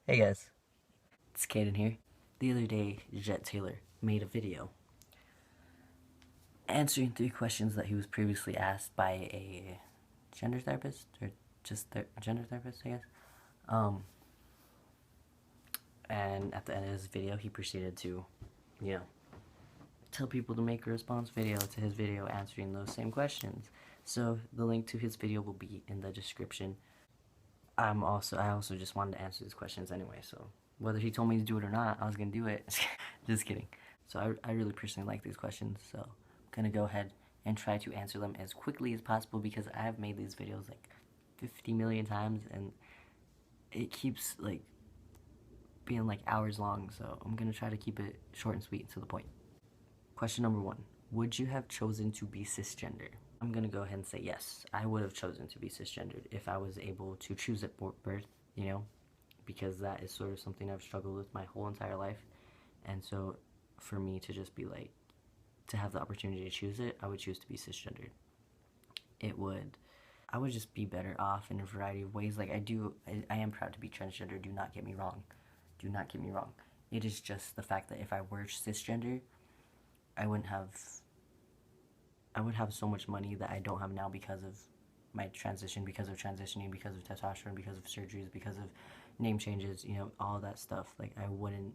Hey guys, it's Caden here. The other day, Jet Taylor made a video answering 3 questions that he was previously asked by a gender therapist, or just gender therapist, I guess. Um, and at the end of his video, he proceeded to, you know, tell people to make a response video to his video answering those same questions. So the link to his video will be in the description. I also just wanted to answer these questions anyway, so whether he told me to do it or not, I was gonna do it. Just kidding. So I really personally like these questions, so I'm gonna go ahead and try to answer them as quickly as possible because I have made these videos like 50 million times and it keeps like being like hours long, so I'm gonna try to keep it short and sweet and to the point. Question number 1. Would you have chosen to be cisgender? I'm gonna go ahead and say yes. I would have chosen to be cisgendered if I was able to choose at birth, because that is sort of something I've struggled with my whole entire life. And so for me to just be like, to have the opportunity to choose it, I would choose to be cisgendered. I would just be better off in a variety of ways. Like I am proud to be transgender, do not get me wrong. Do not get me wrong. It is just the fact that if I were cisgender, I would have so much money that I don't have now because of my transition, because of transitioning, because of testosterone, because of surgeries, because of name changes, all that stuff. Like I wouldn't,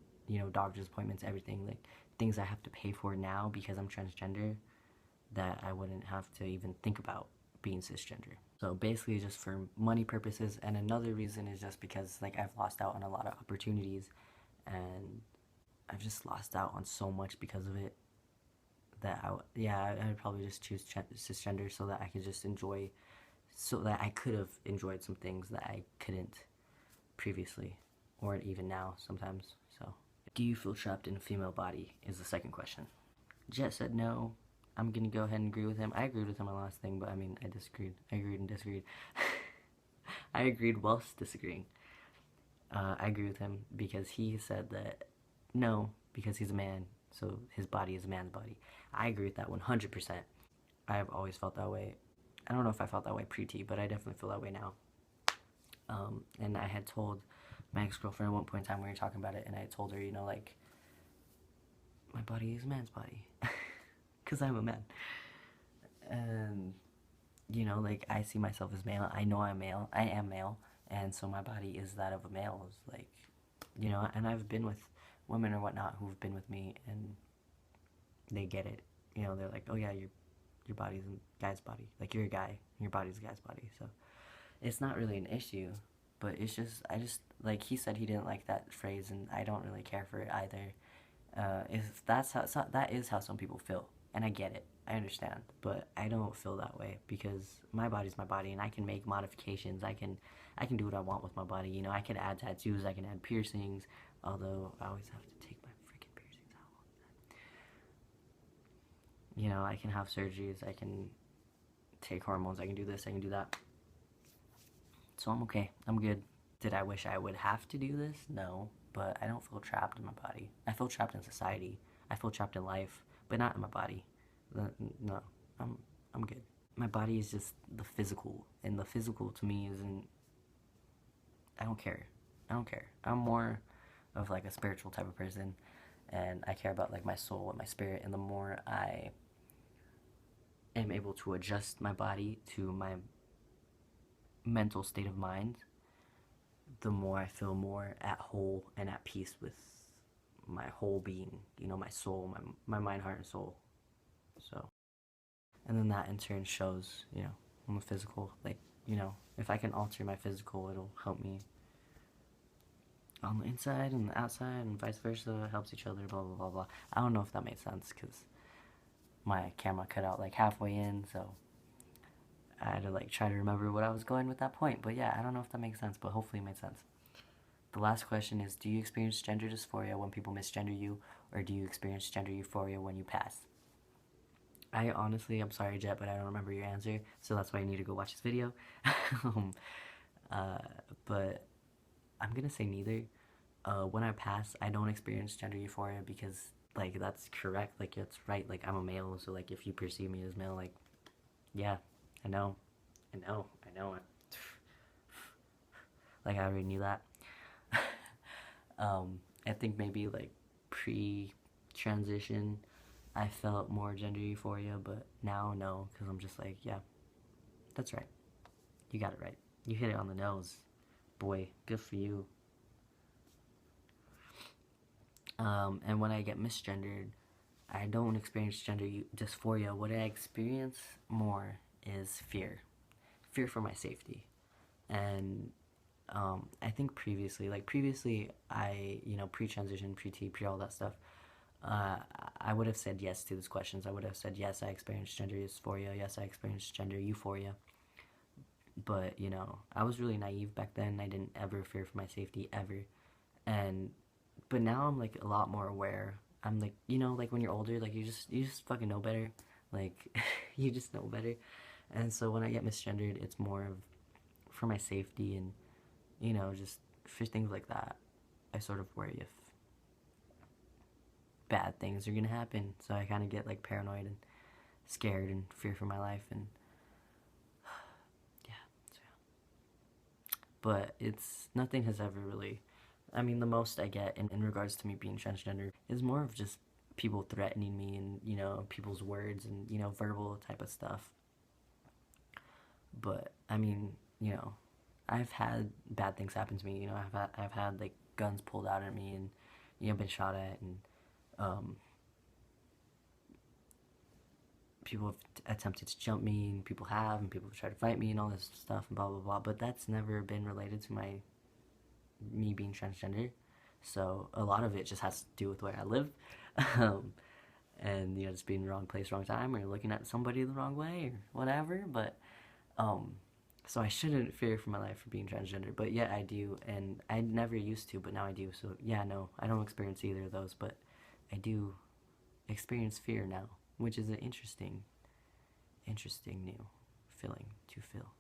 doctor's appointments, everything, like things I have to pay for now because I'm transgender that I wouldn't have to even think about being cisgender. So basically just for money purposes, and another reason is just because like I've lost out on a lot of opportunities and I've just lost out on so much because of it that I'd probably just choose cisgender so that I could just enjoy, so that I could have enjoyed some things that I couldn't previously, or even now sometimes. So, do you feel trapped in a female body is the second question. Jet said no. I'm gonna go ahead and agree with him. I agreed with him on the last thing, but I mean, I disagreed. I agreed and disagreed. I agreed whilst disagreeing. I agree with him because he said that no, because he's a man, so his body is a man's body. I agree with that 100%. I have always felt that way. I don't know if I felt that way pre-T, but I definitely feel that way now. And I had told my ex-girlfriend at one point in time, we were talking about it, and I told her, like, my body is a man's body. Because I'm a man. And, like, I see myself as male. I know I'm male. I am male. And so my body is that of a male. It's like, and I've been with women or whatnot who've been with me, and they get it. They're like, oh yeah, your body's a guy's body. Like, you're a guy, and your body's a guy's body. So it's not really an issue, but it's just, like, he said he didn't like that phrase, and I don't really care for it either. If that is how some people feel, and I get it, I understand, but I don't feel that way because my body's my body, and I can make modifications. I can do what I want with my body. I can add tattoos, I can add piercings, although I always have to take my freaking piercings out. I can have surgeries, I can take hormones, I can do this, I can do that. So I'm okay. I'm good. Did I wish I would have to do this? No, but I don't feel trapped in my body. I feel trapped in society. I feel trapped in life, but not in my body. No, I'm good. My body is just the physical, and the physical to me isn't. I don't care. I don't care. I'm more of like a spiritual type of person, and I care about like my soul and my spirit. And the more I am able to adjust my body to my mental state of mind, the more I feel more at whole and at peace with my whole being, my soul, my mind, heart, and soul. So, and then that in turn shows, on the physical, like, if I can alter my physical, it'll help me on the inside and the outside, and vice versa. It helps each other, blah, blah, blah, blah. I don't know if that made sense because my camera cut out like halfway in, so I had to like try to remember what I was going with that point. But yeah, I don't know if that makes sense, but hopefully it made sense. The last question is, do you experience gender dysphoria when people misgender you, or do you experience gender euphoria when you pass? I honestly, I'm sorry, Jet, but I don't remember your answer, so that's why you need to go watch this video. But I'm gonna say neither. When I pass, I don't experience gender euphoria because, like, that's correct. Like, it's right. Like, I'm a male, so, like, if you perceive me as male, like, yeah, I know. I know. Like, I already knew that. I think maybe like pre-transition, I felt more gender euphoria, but now no, because I'm just like, yeah, that's right. You got it right. You hit it on the nose, boy. Good for you. And when I get misgendered, I don't experience gender dysphoria. What I experience more is fear for my safety. And I think previously, pre-transition, pre-T, pre all that stuff, uh, I would have said yes to these questions. I would have said yes, I experienced gender dysphoria. Yes, I experienced gender euphoria. But I was really naive back then. I didn't ever fear for my safety ever. And but now I'm like a lot more aware. I'm like, like when you're older, like you just fucking know better. Like you just know better. And so when I get misgendered, it's more of for my safety and just for things like that. I sort of worry if bad things are gonna happen. So I kind of get like paranoid and scared and fear for my life and yeah. So, yeah. But it's nothing has ever really. I mean, the most I get in regards to me being transgender is more of just people threatening me and people's words and verbal type of stuff. But I mean, I've had bad things happen to me. I've had like guns pulled out at me and been shot at and um, people have attempted to jump me and people have and people have tried to fight me and all this stuff and blah blah blah. But that's never been related to me being transgender. So a lot of it just has to do with where I live, um, and just being in the wrong place, wrong time, or looking at somebody the wrong way or whatever. But um, so I shouldn't fear for my life for being transgender, but yeah, I do, and I never used to, but now I do. So yeah, no, I don't experience either of those, but I do experience fear now, which is an interesting new feeling to feel.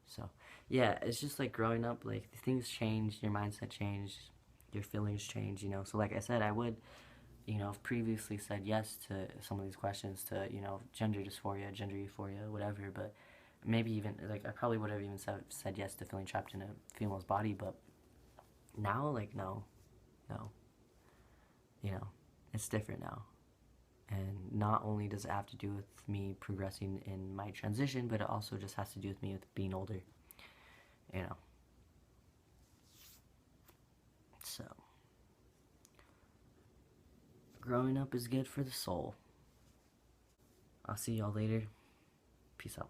So yeah, it's just like growing up, like things change, your mindset changed, your feelings change, So like I said, I would, have previously said yes to some of these questions to, gender dysphoria, gender euphoria, whatever, but maybe even like I probably would have even said yes to feeling trapped in a female's body, but now like no, no, it's different now. And not only does it have to do with me progressing in my transition, but it also just has to do with me with being older, you know. So, growing up is good for the soul. I'll see y'all later. Peace out.